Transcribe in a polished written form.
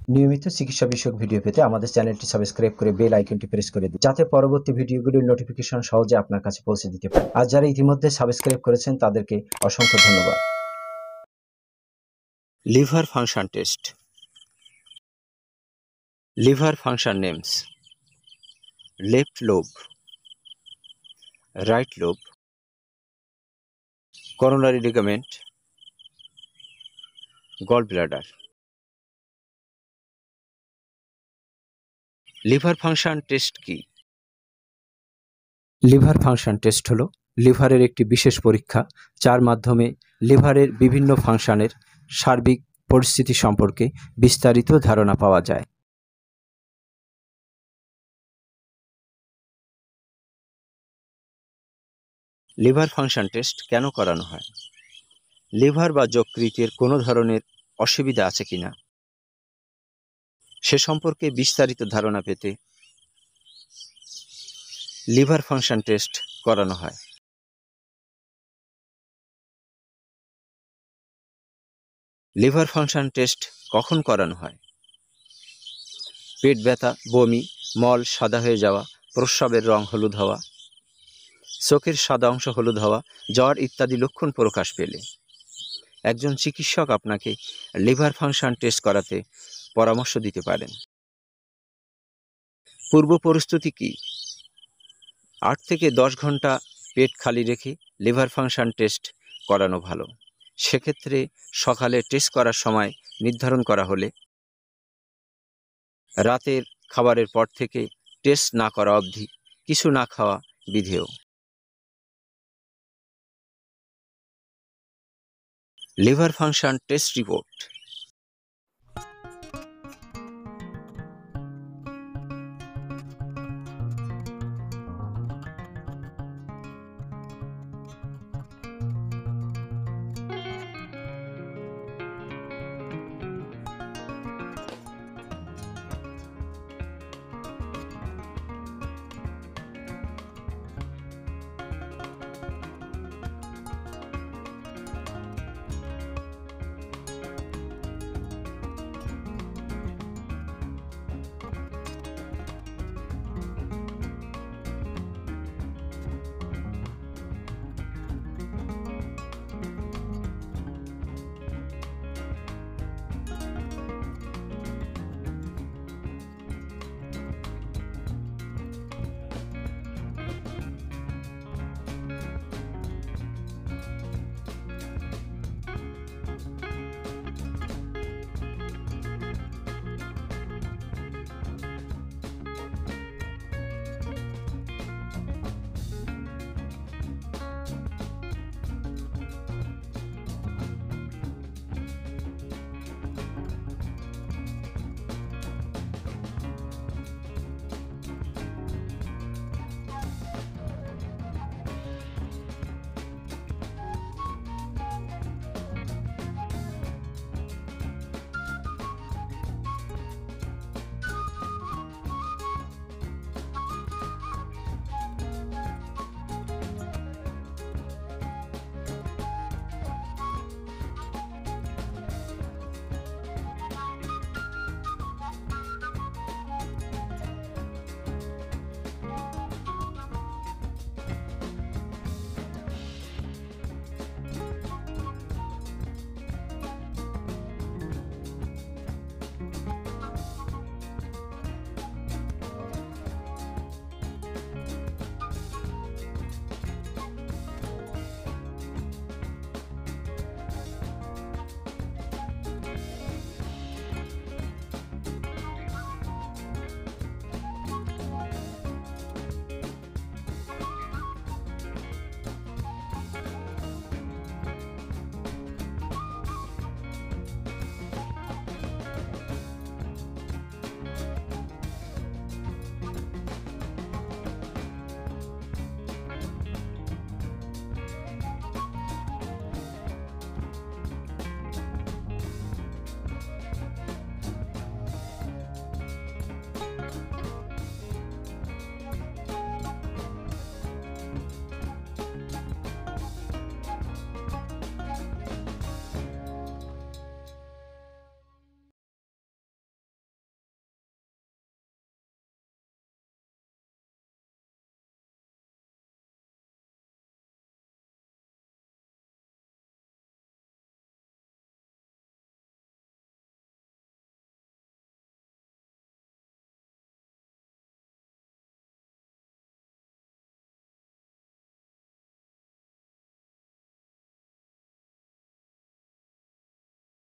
নিয়মিত চিকিৎসা বিষয়ক ভিডিও পেতে আমাদের চ্যানেলটি সাবস্ক্রাইব করে বেল আইকনটি প্রেস করে দিন, যাতে পরবর্তী ভিডিওগুলির নোটিফিকেশন সহজে আপনার কাছে পৌঁছে দিতে পারে। আর যারা ইতিমধ্যে সাবস্ক্রাইব করেছেন তাদেরকে অসংখ্য ধন্যবাদ। Liver function test. Liver function names: left lobe, right lobe, coronary ligament, gallbladder. Liver function test কি? লিভার ফাংশন টেস্ট হলো লিভারের একটি বিশেষ পরীক্ষা, যার মাধ্যমে লিভারের বিভিন্ন ফাংশনের সার্বিক পরিস্থিতি সম্পর্কে বিস্তারিত ধারণা পাওয়া যায়। লিভার ফাংশন টেস্ট কেন করানো হয়? লিভার বা যকৃতের কোনো ধরনের অসুবিধা আছে কিনা সে সম্পর্কে বিস্তারিত ধারণা পেতে লিভার ফাংশন টেস্ট করানো হয়। লিভার ফাংশন টেস্ট কখন করানো হয়? পেট ব্যথা, বমি, মল সাদা হয়ে যাওয়া, প্রস্রাবের রং হলুদ হওয়া, চোখের সাদা অংশ হলুদ হওয়া, জ্বর ইত্যাদি লক্ষণ প্রকাশ পেলে একজন চিকিৎসক আপনাকে লিভার ফাংশন টেস্ট করাতে পরামর্শ দিতে পারেন। পূর্ব প্রস্তুতি কি? 8 থেকে 10 ঘন্টা পেট খালি রেখে লিভার ফাংশন টেস্ট করানো ভালো। সেক্ষেত্রে সকালে টেস্ট করার সময় নির্ধারণ করা হলে রাতের খাবারের পর থেকে টেস্ট না করা অবধি কিছু না খাওয়া বিধেয়। Liver function test report